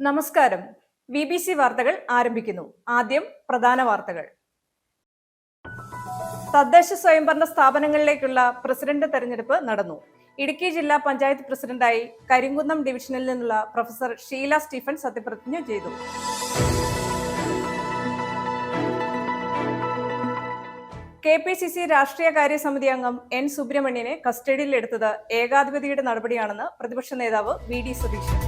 നമസ്കാരം. BBC വാർത്തകൾ ആരംഭിക്കുന്നു. ആദ്യം പ്രധാന വാർത്തകൾ. തദ്ദേശ സ്വയംഭരണ സ്ഥാപനങ്ങളിലേക്കുള്ള പ്രസിഡന്റ് തെരഞ്ഞെടുപ്പ് നടന്നു. ഇടുക്കി ജില്ലാ പഞ്ചായത്ത് പ്രസിഡന്റായി കരിങ്കുന്നം ഡിവിഷനിൽ നിന്നുള്ള പ്രൊഫസർ ഷീല സ്റ്റീഫൻ സത്യപ്രതിജ്ഞ ചെയ്തു. KPCC രാഷ്ട്രീയകാര്യ സമിതി അംഗം N. സുബ്രഹ്മണ്യനെ കസ്റ്റഡിയിലെടുത്തത് ഏകാധിപതിയുടെ നടപടിയാണെന്ന് പ്രതിപക്ഷ നേതാവ് VD സതീശൻ.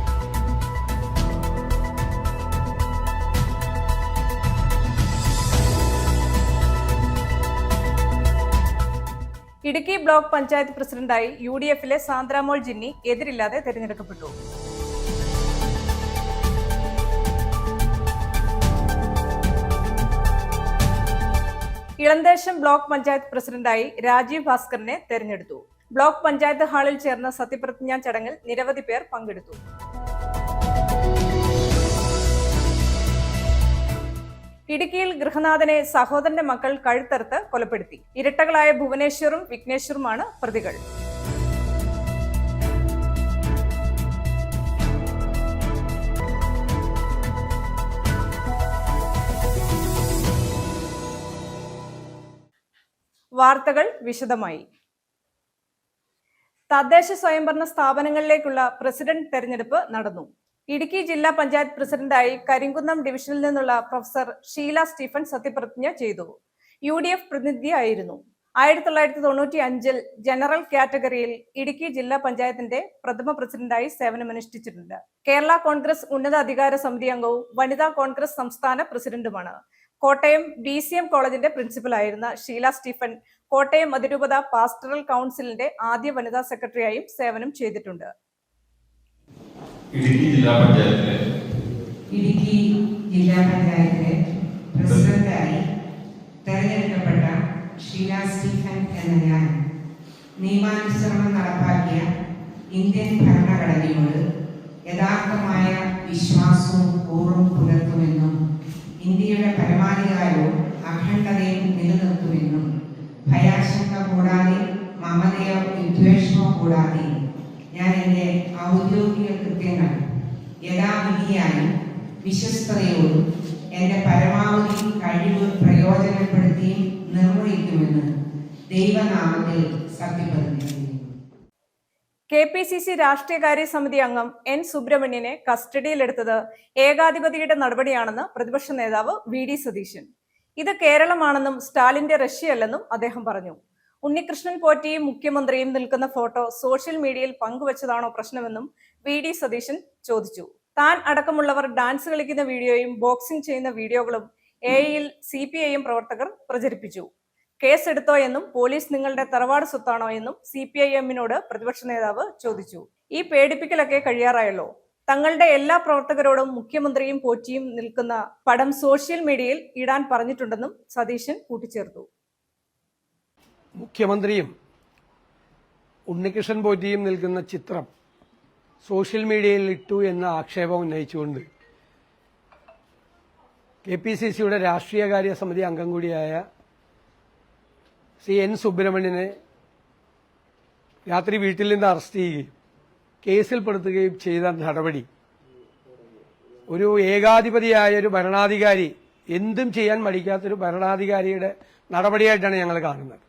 ഇടുക്കി ബ്ലോക്ക് പഞ്ചായത്ത് പ്രസിഡന്റായി UDF-ലെ സാന്ദ്രാമോൾ ജിന്നി എതിരില്ലാതെ തെരഞ്ഞെടുക്കപ്പെട്ടു. ഇളന്തേശം ബ്ലോക്ക് പഞ്ചായത്ത് പ്രസിഡന്റായി രാജീവ് ഭാസ്കറിനെ തെരഞ്ഞെടുത്തു. ബ്ലോക്ക് പഞ്ചായത്ത് ഹാളിൽ ചേർന്ന സത്യപ്രതിജ്ഞാ ചടങ്ങിൽ നിരവധി പേർ പങ്കെടുത്തു. ഇടുക്കിയിൽ ഗൃഹനാഥനെ സഹോദരന്റെ മക്കൾ കഴുത്തറുത്ത് കൊലപ്പെടുത്തി. ഇരട്ടകളായ ഭുവനേശ്വറും വിഘ്നേശ്വറുമാണ് പ്രതികൾ. വാർത്തകൾ വിശദമായി. തദ്ദേശ സ്വയംഭരണ സ്ഥാപനങ്ങളിലേക്കുള്ള പ്രസിഡന്റ് തെരഞ്ഞെടുപ്പ് നടന്നു. ഇടുക്കി ജില്ലാ പഞ്ചായത്ത് പ്രസിഡന്റായി കരിങ്കുന്നം ഡിവിഷനിൽ നിന്നുള്ള പ്രൊഫസർ ഷീല സ്റ്റീഫൻ സത്യപ്രതിജ്ഞ ചെയ്തു. UDF പ്രതിനിധിയായിരുന്നു. 1995-ൽ ജനറൽ കാറ്റഗറിയിൽ ഇടുക്കി ജില്ലാ പഞ്ചായത്തിന്റെ പ്രഥമ പ്രസിഡന്റായി സേവനമനുഷ്ഠിച്ചിട്ടുണ്ട്. കേരള കോൺഗ്രസ് ഉന്നതാധികാര സമിതി അംഗവും വനിതാ കോൺഗ്രസ് സംസ്ഥാന പ്രസിഡന്റുമാണ്. കോട്ടയം BCM കോളേജിന്റെ പ്രിൻസിപ്പലായിരുന്ന ഷീല സ്റ്റീഫൻ കോട്ടയം അതിരൂപത പാസ്റ്ററൽ കൗൺസിലിന്റെ ആദ്യ വനിതാ സെക്രട്ടറിയായും സേവനം ചെയ്തിട്ടുണ്ട്. ഇടുക്കി ജില്ലാ പഞ്ചായത്തിലെ പ്രസിഡന്റായി തെരഞ്ഞെടുക്കപ്പെട്ട ഷീല സ്റ്റീഫൻ എന്ന ഞാൻ നിയമാനുസരണം നടപ്പാക്കിയ ഇന്ത്യൻ ഭരണഘടനയോട് യഥാർത്ഥമായ വിശ്വാസവും കൂറും പുലർത്തുമെന്നും ഇന്ത്യയുടെ പരമാധികാരവും അഖണ്ഡതയും നിലനിർത്തുമെന്നും ഭയാശങ്ക കൂടാതെ മമതയോ വിദ്വേഷമോ കൂടാതെ ഞാൻ എൻ്റെ ഔദ്യോഗിക കൃത്യങ്ങൾ യഥാവിധിയായും വിശ്വസ്തയോടും എൻ്റെ പരമാവധി കഴിവ് പ്രയോജനപ്പെടുത്തിയും നിർവഹിക്കുമെന്ന് ദൈവനാമത്തിൽ സത്യപ്രതിജ്ഞ ചെയ്യുന്നു. KPCC രാഷ്ട്രീയകാര്യ സമിതി അംഗം N. സുബ്രഹ്മണ്യനെ കസ്റ്റഡിയിലെടുത്തത് ഏകാധിപതിയുടെ നടപടിയാണെന്ന് പ്രതിപക്ഷ നേതാവ് VD സതീശൻ. ഇത് കേരളമാണെന്നും സ്റ്റാലിന്റെ റഷ്യയല്ലെന്നും അദ്ദേഹം പറഞ്ഞു. ഉണ്ണികൃഷ്ണൻ പോറ്റിയും മുഖ്യമന്ത്രിയും നിൽക്കുന്ന ഫോട്ടോ സോഷ്യൽ മീഡിയയിൽ പങ്കുവച്ചതാണോ പ്രശ്നമെന്നും VD സതീശൻ ചോദിച്ചു. താൻ അടക്കമുള്ളവർ ഡാൻസ് കളിക്കുന്ന വീഡിയോയും ബോക്സിംഗ് ചെയ്യുന്ന വീഡിയോകളും AIയിൽ CPIM പ്രവർത്തകർ പ്രചരിപ്പിച്ചു. കേസെടുത്തോ എന്നും പോലീസ് നിങ്ങളുടെ തറവാട് സ്വത്താണോ എന്നും CPIM-നോട് പ്രതിപക്ഷ നേതാവ് ചോദിച്ചു. ഈ പേടിപ്പിക്കലൊക്കെ കഴിയാറായല്ലോ. തങ്ങളുടെ എല്ലാ പ്രവർത്തകരോടും മുഖ്യമന്ത്രിയും പോറ്റിയും നിൽക്കുന്ന പടം സോഷ്യൽ മീഡിയയിൽ ഇടാൻ പറഞ്ഞിട്ടുണ്ടെന്നും സതീശൻ കൂട്ടിച്ചേർത്തു. മുഖ്യമന്ത്രിയും ഉണ്ണികൃഷ്ണൻ പോറ്റിയും നിൽക്കുന്ന ചിത്രം സോഷ്യൽ മീഡിയയിൽ ഇട്ടു എന്ന ആക്ഷേപം ഉന്നയിച്ചുകൊണ്ട് KPCCയുടെ രാഷ്ട്രീയകാര്യ സമിതി അംഗം കൂടിയായ N. സുബ്രഹ്മണ്യനെ രാത്രി വീട്ടിൽ നിന്ന് അറസ്റ്റ് ചെയ്യുകയും കേസിൽപ്പെടുത്തുകയും ചെയ്ത നടപടി ഒരു ഏകാധിപതിയായ ഒരു ഭരണാധികാരി, എന്തും ചെയ്യാൻ മടിക്കാത്തൊരു ഭരണാധികാരിയുടെ നടപടിയായിട്ടാണ് ഞങ്ങൾ കാണുന്നത്.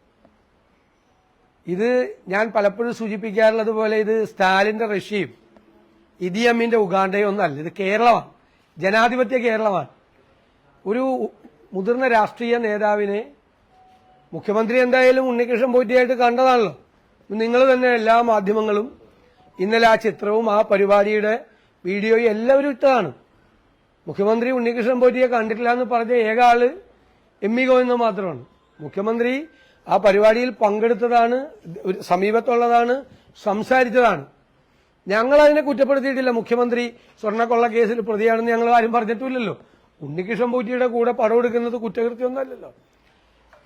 ഇത് ഞാൻ പലപ്പോഴും സൂചിപ്പിക്കാറുള്ളത് പോലെ ഇത് സ്റ്റാലിന്റെ റഷ്യയും ഇദി അമീന്റെ ഉഗാണ്ടയും ഒന്നല്ല. ഇത് കേരളമാണ്, ജനാധിപത്യ കേരളമാണ്. ഒരു മുതിർന്ന രാഷ്ട്രീയ നേതാവിനെ മുഖ്യമന്ത്രി എന്തായാലും ഉണ്ണികൃഷ്ണൻ പോറ്റിയായിട്ട് കണ്ടതാണല്ലോ. നിങ്ങൾ തന്നെ എല്ലാ മാധ്യമങ്ങളും ഇന്നലെ ആ ചിത്രവും ആ പരിപാടിയുടെ വീഡിയോയും എല്ലാവരും ഇട്ടതാണ്. മുഖ്യമന്ത്രി ഉണ്ണികൃഷ്ണൻ പോറ്റിയെ കണ്ടിട്ടില്ല എന്ന് പറഞ്ഞ ഏക ആള് ME ഗോവിന്ദൻ മാത്രമാണ്. മുഖ്യമന്ത്രി ആ പരിപാടിയിൽ പങ്കെടുത്തതാണ്, സമീപത്തുള്ളതാണ്, സംസാരിച്ചതാണ്. ഞങ്ങൾ അതിനെ കുറ്റപ്പെടുത്തിയിട്ടില്ല. മുഖ്യമന്ത്രി സ്വർണ്ണക്കൊള്ള കേസിൽ പ്രതിയാണെന്ന് ഞങ്ങൾ ആരും പറഞ്ഞിട്ടില്ലല്ലോ. ഉണ്ണികൃഷ്ണൻ പോറ്റിയുടെ കൂടെ പടം എടുക്കുന്നത് കുറ്റകൃത്യമൊന്നുമല്ലല്ലോ.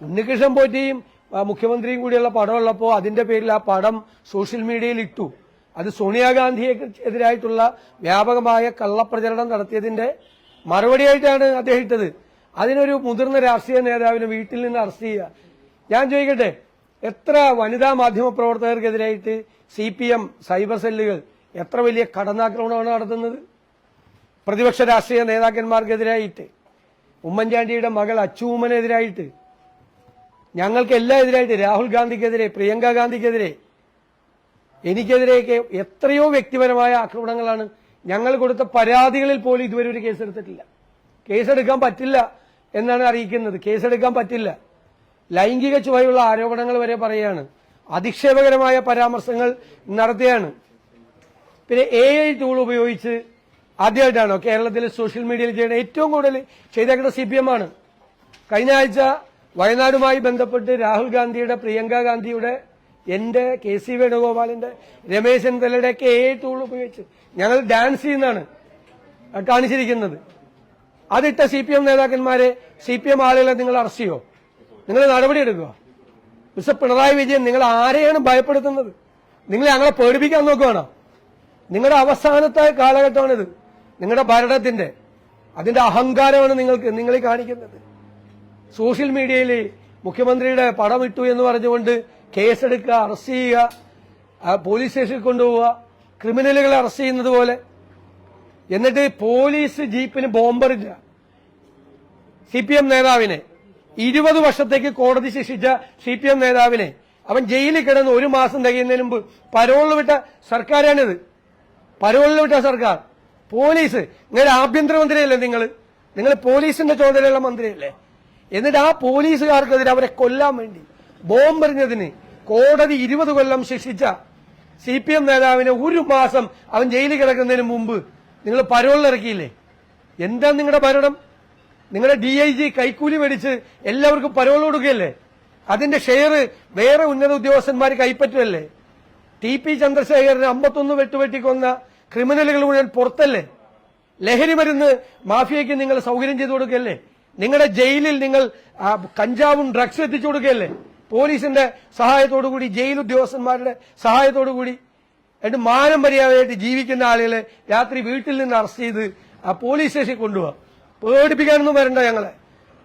ഉണ്ണികൃഷ്ണൻ പോറ്റിയും മുഖ്യമന്ത്രിയും കൂടിയുള്ള പടമുള്ളപ്പോൾ അതിന്റെ പേരിൽ ആ പടം സോഷ്യൽ മീഡിയയിൽ ഇട്ടു. അത് സോണിയാഗാന്ധിയെതിരായിട്ടുള്ള വ്യാപകമായ കള്ളപ്രചരണം നടത്തിയതിന്റെ മറുപടിയായിട്ടാണ് അദ്ദേഹം ഇട്ടത്. അതിനൊരു മുതിർന്ന രാഷ്ട്രീയ നേതാവിനെ വീട്ടിൽ നിന്ന് അറസ്റ്റ് ചെയ്യുക. ഞാൻ ചോദിക്കട്ടെ, എത്ര വനിതാ മാധ്യമ പ്രവർത്തകർക്കെതിരായിട്ട് CPM സൈബർ സെല്ലുകൾ എത്ര വലിയ കടന്നാക്രമണമാണ് നടത്തുന്നത്? പ്രതിപക്ഷ രാഷ്ട്രീയ നേതാക്കന്മാർക്കെതിരായിട്ട്, ഉമ്മൻചാണ്ടിയുടെ മകൾ അച്ചൂമ്മനെതിരായിട്ട്, ഞങ്ങൾക്ക് എല്ലാം എതിരായിട്ട്, രാഹുൽ ഗാന്ധിക്കെതിരെ, പ്രിയങ്ക ഗാന്ധിക്കെതിരെ, എനിക്കെതിരെയൊക്കെ എത്രയോ വ്യക്തിപരമായ ആക്രമണങ്ങളാണ്. ഞങ്ങൾ കൊടുത്ത പരാതികളിൽ പോലും ഇതുവരെ ഒരു കേസെടുത്തിട്ടില്ല. കേസെടുക്കാൻ പറ്റില്ല എന്നാണ് അറിയിക്കുന്നത്. കേസെടുക്കാൻ പറ്റില്ല. ലൈംഗിക ചുവയുള്ള ആരോപണങ്ങൾ വരെ പറയുകയാണ്. അധിക്ഷേപകരമായ പരാമർശങ്ങൾ നടത്തുകയാണ്. പിന്നെ AI ടൂൾ ഉപയോഗിച്ച് ആദ്യമായിട്ടാണോ കേരളത്തിൽ സോഷ്യൽ മീഡിയയിൽ ചെയ്യുന്നത്? ഏറ്റവും കൂടുതൽ ചെയ്തേക്കുന്ന CPM ആണ്. കഴിഞ്ഞ ആഴ്ച വയനാടുമായി ബന്ധപ്പെട്ട് രാഹുൽ ഗാന്ധിയുടെ, പ്രിയങ്ക ഗാന്ധിയുടെ, എന്റെ, KC വേണുഗോപാലിന്റെ, രമേശ് ചെന്നിത്തലയുടെ ഒക്കെ AI ടൂൾ ഉപയോഗിച്ച് ഞങ്ങൾ ഡാൻസ് ചെയ്യുന്നതാണ് കാണിച്ചിരിക്കുന്നത്. അതിട്ട CPM നേതാക്കന്മാരെ, CPM ആളുകളെ നിങ്ങൾ അറസ്റ്റ് ചെയ്യോ? നിങ്ങൾ നടപടിയെടുക്കുക? മിസ്റ്റർ പിണറായി വിജയൻ, നിങ്ങൾ ആരെയാണ് ഭയപ്പെടുത്തുന്നത്? നിങ്ങൾ ഞങ്ങളെ പേടിപ്പിക്കാൻ നോക്കുകയാണോ? നിങ്ങളുടെ അവസാനത്തെ കാലഘട്ടമാണിത്. നിങ്ങളുടെ ഭരണത്തിന്റെ, അതിന്റെ അഹങ്കാരമാണ് നിങ്ങൾ കാണിക്കുന്നത്. സോഷ്യൽ മീഡിയയിൽ മുഖ്യമന്ത്രിയുടെ പടം ഇട്ടു എന്ന് പറഞ്ഞുകൊണ്ട് കേസെടുക്കുക, അറസ്റ്റ് ചെയ്യുക, പോലീസ് സ്റ്റേഷനിൽ കൊണ്ടുപോവുക, ക്രിമിനലുകളെ അറസ്റ്റ് ചെയ്യുന്നത് പോലെ. എന്നിട്ട് പോലീസ് ജീപ്പിന് ബോംബറില്ല. CPM നേതാവിനെ 20 വർഷത്തേക്ക് കോടതി ശിക്ഷിച്ച CPM നേതാവിനെ അവൻ ജയിലിൽ കിടന്ന് 1 മാസം തികയുന്നതിന് മുമ്പ് പരോളിൽ വിട്ട സർക്കാരാണിത്. പരോളിൽ വിട്ട സർക്കാർ. പോലീസ്, നിങ്ങളുടെ ആഭ്യന്തരമന്ത്രിയല്ലേ നിങ്ങൾ പോലീസിന്റെ ചുമതലയുള്ള മന്ത്രിയല്ലേ? എന്നിട്ട് ആ പോലീസുകാർക്കെതിരെ അവരെ കൊല്ലാൻ വേണ്ടി ബോംബെറിഞ്ഞതിന് കോടതി 20 കൊല്ലം ശിക്ഷിച്ച CPM നേതാവിനെ 1 മാസം അവൻ ജയിലിൽ കിടക്കുന്നതിന് മുമ്പ് നിങ്ങൾ പരോളിലിറക്കിയില്ലേ? എന്താ നിങ്ങളുടെ ഭരണം? നിങ്ങളുടെ DIG കൈക്കൂലി മേടിച്ച് എല്ലാവർക്കും പരോൾ കൊടുക്കുകയല്ലേ? അതിന്റെ ഷെയർ വേറെ ഉന്നത ഉദ്യോഗസ്ഥന്മാർ കൈപ്പറ്റുമല്ലേ? TP ചന്ദ്രശേഖരന് 51 വെട്ടുവെട്ടിക്കൊന്ന ക്രിമിനലുകൾ മുഴുവൻ പുറത്തല്ലേ? ലഹരി മരുന്ന് മാഫിയയ്ക്ക് നിങ്ങൾ സൗകര്യം ചെയ്തു കൊടുക്കുകയല്ലേ? നിങ്ങളുടെ ജയിലിൽ നിങ്ങൾ കഞ്ചാവും ഡ്രഗ്സ് എത്തിച്ചു കൊടുക്കുകയല്ലേ? പോലീസിന്റെ സഹായത്തോടുകൂടി, ജയിൽ ഉദ്യോഗസ്ഥന്മാരുടെ സഹായത്തോടുകൂടി. എന്നിട്ട് മാനം മര്യാദയായിട്ട് ജീവിക്കുന്ന ആളുകളെ രാത്രി വീട്ടിൽ നിന്ന് അറസ്റ്റ് ചെയ്ത് പോലീസ് സ്റ്റേഷനിൽ കൊണ്ടുപോവാ. പേടിപ്പിക്കാനൊന്നും വരണ്ട ഞങ്ങളെ.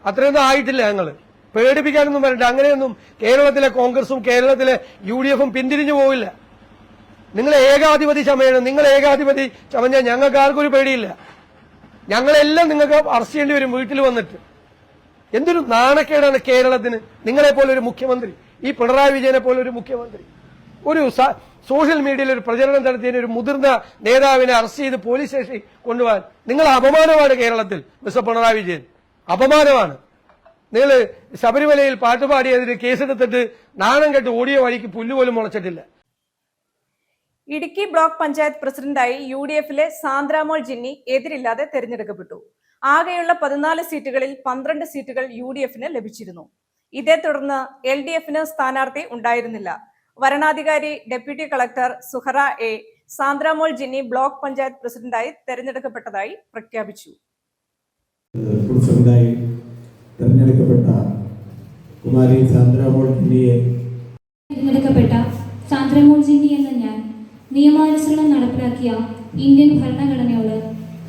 അത്രയൊന്നും ആയിട്ടില്ല ഞങ്ങൾ. പേടിപ്പിക്കാനൊന്നും വരണ്ട. അങ്ങനെയൊന്നും കേരളത്തിലെ കോൺഗ്രസും കേരളത്തിലെ UDF-ഉം പിന്തിരിഞ്ഞു പോവില്ല. നിങ്ങൾ ഏകാധിപതി ചമയണം. നിങ്ങൾ ഏകാധിപതി ചമഞ്ഞാൽ ഞങ്ങൾക്ക് ആർക്കൊരു പേടിയില്ല. ഞങ്ങളെല്ലാം നിങ്ങൾക്ക് അറസ്റ്റ് ചെയ്യേണ്ടി വരും വീട്ടിൽ വന്നിട്ട്. എന്തൊരു നാണക്കേടാണ് കേരളത്തിന് നിങ്ങളെപ്പോലെ ഒരു മുഖ്യമന്ത്രി, ഈ പിണറായി വിജയനെ പോലെ ഒരു മുഖ്യമന്ത്രി. ഒരു സോഷ്യൽ മീഡിയയിൽ ഒരു പ്രചരണം നടത്തിയതിന് ഒരു മുതിർന്ന നേതാവിനെ അറസ്റ്റ് ചെയ്ത് പോലീസ് സ്റ്റേഷനിൽ കൊണ്ടുപോകാൻ നിങ്ങൾ അപമാനമാണ് കേരളത്തിൽ. മിസ്റ്റർ പിണറായി വിജയൻ, അപമാനമാണ്. നിങ്ങൾ ശബരിമലയിൽ പാട്ടുപാടിയതിന് കേസെടുത്തിട്ട് നാണം കെട്ട് ഓടിയ വഴിക്ക് പുല്ലുപോലും മുളച്ചിട്ടില്ല. ഇടുക്കി ബ്ലോക്ക് പഞ്ചായത്ത് പ്രസിഡന്റായി UDF-ലെ സാന്ദ്രാമോൾ ജിന്നി എതിരില്ലാതെ തെരഞ്ഞെടുക്കപ്പെട്ടു. ആകെയുള്ള 14 സീറ്റുകളിൽ 12 സീറ്റുകൾ UDF-ന് ലഭിച്ചിരുന്നു. ഇതേ തുടർന്ന് LDF-ന് സ്ഥാനാർത്ഥി ഉണ്ടായിരുന്നില്ല. വരണാധികാരി deputy collector Suhara A Sandramol Jinny block panchayat പ്രസിഡന്റായി തെരഞ്ഞെടുക്കപ്പെട്ടതായി പ്രഖ്യാപിച്ചു. പ്രസിഡന്റായി തെരഞ്ഞെടുക്കപ്പെട്ട കുമാരി സാന്ദ്രാമോൾ ജിന്നിയെ തിരഞ്ഞെടുക്കപ്പെട്ട സാന്ദ്രാമോൾ ജിന്നി എന്ന ഞാൻ നിയമാനുസരണം നടപ്പിലാക്കിയ ഇന്ത്യൻ ഭരണഘടനയോട്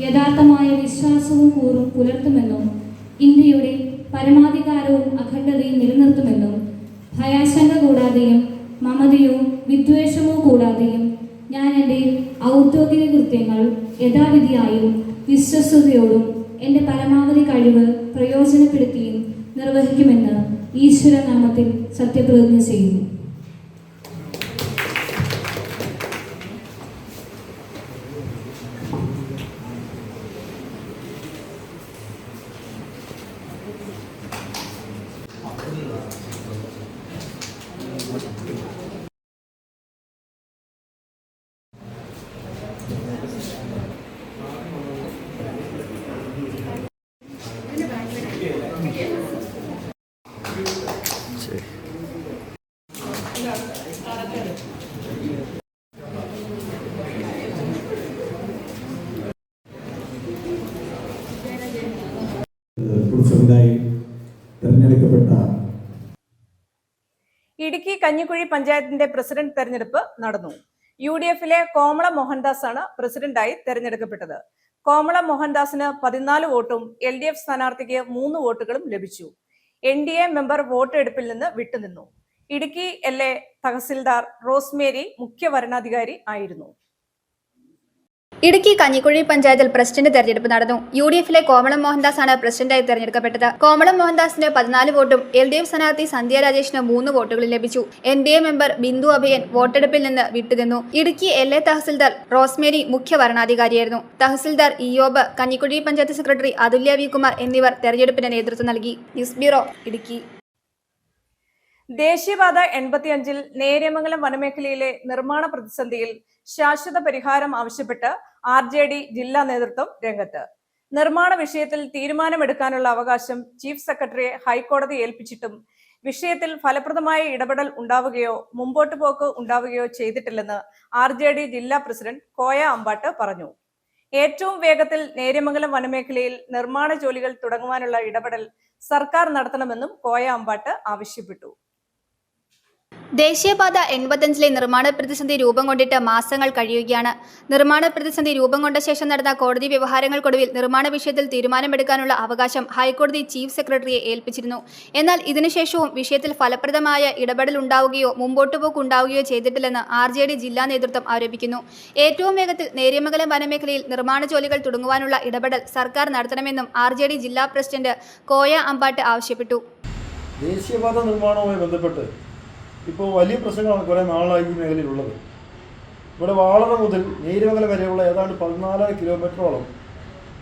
യഥാർത്ഥമായ വിശ്വാസവും കൂറും പുലർത്തുമെന്നും ഇന്ത്യയുടെ പരമാധികാരവും അഖണ്ഡതയും നിലനിർത്തുമെന്നും ഭയാശങ്ക കൂടാതെയും മമതയോ വിദ്വേഷമോ കൂടാതെയും ഞാൻ എൻ്റെ ഔദ്യോഗിക കൃത്യങ്ങൾ യഥാവിധിയായും വിശ്വസ്തയോടും എൻ്റെ പരമാവധി കഴിവ് പ്രയോജനപ്പെടുത്തിയും നിർവഹിക്കുമെന്ന് ഈശ്വരനാമത്തിൽ സത്യപ്രതിജ്ഞ ചെയ്യുന്നു. പ്രസിഡന്റായി തെരഞ്ഞെടുക്കപ്പെട്ട ഇടുക്കി കഞ്ഞിക്കുഴി പഞ്ചായത്തിന്റെ പ്രസിഡന്റ് തെരഞ്ഞെടുപ്പ് നടന്നു. UDF-ലെ കോമള മോഹൻദാസ് ആണ് പ്രസിഡന്റായി തെരഞ്ഞെടുക്കപ്പെട്ടത്. കോമള മോഹൻദാസിന് 14 വോട്ടും LDF സ്ഥാനാർത്ഥിക്ക് 3 വോട്ടുകളും ലഭിച്ചു. NDA മെമ്പർ വോട്ടെടുപ്പിൽ നിന്ന് വിട്ടുനിന്നു. ഇടുക്കി LA തഹസിൽദാർ റോസ്മേരി മുഖ്യ വരണാധികാരി ആയിരുന്നു. ഇടുക്കി കഞ്ഞിക്കുഴി പഞ്ചായത്തിൽ പ്രസിഡന്റ് തെരഞ്ഞെടുപ്പ് നടന്നു. UDFിലെ കോമളം മോഹൻദാസാണ് പ്രസിഡന്റായി തെരഞ്ഞെടുക്കപ്പെട്ടത്. കോമളം മോഹൻദാസിന് 14 വോട്ടും LDF സ്ഥാനാർത്ഥി സന്ധ്യ രാജേഷിന് 3 വോട്ടുകളും ലഭിച്ചു. NDA മെമ്പർ ബിന്ദു അഭയൻ വോട്ടെടുപ്പിൽ നിന്ന് വിട്ടുനിന്നു. ഇടുക്കി LA തഹസിൽദാർ റോസ്മേരി മുഖ്യ വരണാധികാരിയായിരുന്നു. തഹസിൽദാർ ഇയോബ്, കഞ്ഞിക്കുഴി പഞ്ചായത്ത് സെക്രട്ടറി അതുല്യ വി കുമാർ എന്നിവർ തെരഞ്ഞെടുപ്പിന് നേതൃത്വം നൽകി. News bureau, Idukki. ദേശീയപാത 85-ൽ നേര്യമംഗലം വനമേഖലയിലെ നിർമ്മാണ പ്രതിസന്ധിയിൽ ശാശ്വത പരിഹാരം ആവശ്യപ്പെട്ട് RJD ജില്ലാ നേതൃത്വം രംഗത്ത്. നിർമ്മാണ വിഷയത്തിൽ തീരുമാനമെടുക്കാനുള്ള അവകാശം ചീഫ് സെക്രട്ടറിയെ ഹൈക്കോടതി ഏൽപ്പിച്ചിട്ടും വിഷയത്തിൽ ഫലപ്രദമായ ഇടപെടൽ ഉണ്ടാവുകയോ മുമ്പോട്ട് പോക്ക് ഉണ്ടാവുകയോ ചെയ്തിട്ടില്ലെന്ന് RJD ജില്ലാ പ്രസിഡന്റ് കോയ അമ്പാട്ട് പറഞ്ഞു. ഏറ്റവും വേഗത്തിൽ നേര്യമംഗലം വനമേഖലയിൽ നിർമ്മാണ ജോലികൾ തുടങ്ങുവാനുള്ള ഇടപെടൽ സർക്കാർ നടത്തണമെന്നും കോയ അമ്പാട്ട് ആവശ്യപ്പെട്ടു. ദേശീയപാത 85-ലെ നിർമ്മാണ പ്രതിസന്ധി രൂപം കൊണ്ടിട്ട് മാസങ്ങൾ കഴിയുകയാണ്. നിർമ്മാണ പ്രതിസന്ധി രൂപം കൊണ്ട ശേഷം നടന്ന കോടതി വ്യവഹാരങ്ങൾക്കൊടുവിൽ നിർമ്മാണ വിഷയത്തിൽ തീരുമാനമെടുക്കാനുള്ള അവകാശം ഹൈക്കോടതി ചീഫ് സെക്രട്ടറിയെ ഏൽപ്പിച്ചിരുന്നു. എന്നാൽ ഇതിനുശേഷവും വിഷയത്തിൽ ഫലപ്രദമായ ഇടപെടൽ ഉണ്ടാവുകയോ മുമ്പോട്ടുപോക്ക് ഉണ്ടാവുകയോ ചെയ്തിട്ടില്ലെന്ന് RJD ജില്ലാ നേതൃത്വം ആരോപിക്കുന്നു. ഏറ്റവും വേഗത്തിൽ നേര്യമംഗലം വനമേഖലയിൽ നിർമ്മാണ ജോലികൾ തുടങ്ങുവാനുള്ള ഇടപെടൽ സർക്കാർ നടത്തണമെന്നും RJD ജില്ലാ പ്രസിഡന്റ് കോയ അമ്പാട്ട് ആവശ്യപ്പെട്ടു. ദേശീയപാത നിർമ്മാണവുമായി ബന്ധപ്പെട്ട് ഇപ്പോൾ വലിയ പ്രശ്നങ്ങളാണ് കുറേ നാളായി ഈ മേഖലയിലുള്ളത്. ഇവിടെ വാളറ മുതൽ നേര്യമംഗലം വരെയുള്ള ഏതാണ്ട് 14 കിലോമീറ്ററോളം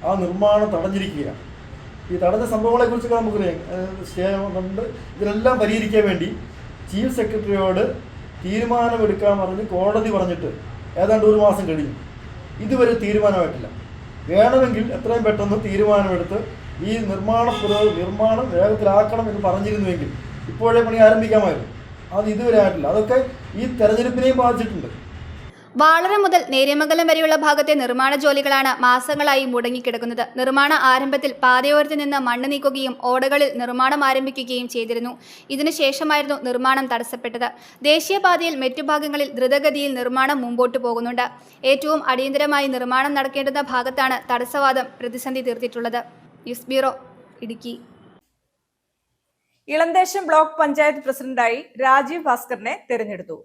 ആ നിർമ്മാണം തടഞ്ഞിരിക്കുകയാണ്. ഈ തടഞ്ഞ സംഭവങ്ങളെക്കുറിച്ചൊക്കെ നമുക്ക് സ്റ്റേ ഉണ്ട്. ഇതിനെല്ലാം പരിഹരിക്കാൻ വേണ്ടി ചീഫ് സെക്രട്ടറിയോട് തീരുമാനമെടുക്കാൻ പറഞ്ഞ് കോടതി പറഞ്ഞിട്ട് ഏതാണ്ട് 1 മാസം കഴിഞ്ഞു. ഇതുവരെ തീരുമാനമായിട്ടില്ല. വേണമെങ്കിൽ എത്രയും പെട്ടെന്ന് തീരുമാനമെടുത്ത് ഈ നിർമ്മാണം വേഗത്തിലാക്കണം എന്ന് പറഞ്ഞിരുന്നുവെങ്കിൽ ഇപ്പോഴേ പണി ആരംഭിക്കാമായിരുന്നു. അത് ഇതുവരെ ആയിട്ടില്ല. അതൊക്കെ ഈ തെരഞ്ഞെടുപ്പിനെയും ബാധിച്ചിട്ടുണ്ട്. വാളറ മുതൽ നേര്യമംഗലം വരെയുള്ള ഭാഗത്തെ നിർമ്മാണ ജോലികളാണ് മാസങ്ങളായി മുടങ്ങിക്കിടക്കുന്നത്. നിർമ്മാണ ആരംഭത്തിൽ പാതയോരത്ത് നിന്ന് മണ്ണ് നീക്കുകയും ഓടകളിൽ നിർമ്മാണം ആരംഭിക്കുകയും ചെയ്തിരുന്നു. ഇതിനുശേഷമായിരുന്നു നിർമ്മാണം തടസ്സപ്പെട്ടത്. ദേശീയപാതയിൽ മറ്റു ഭാഗങ്ങളിൽ ദ്രുതഗതിയിൽ നിർമ്മാണം മുമ്പോട്ട് പോകുന്നുണ്ട്. ഏറ്റവും അടിയന്തരമായി നിർമ്മാണം നടക്കേണ്ടുന്ന ഭാഗത്താണ് തടസ്സവാദം പ്രതിസന്ധി തീർത്തിട്ടുള്ളത്. News bureau, Idukki. Elamdesam block panchayat പ്രസിഡന്റായി രാജീവ് ഭാസ്കറിനെ തെരഞ്ഞെടുത്തു.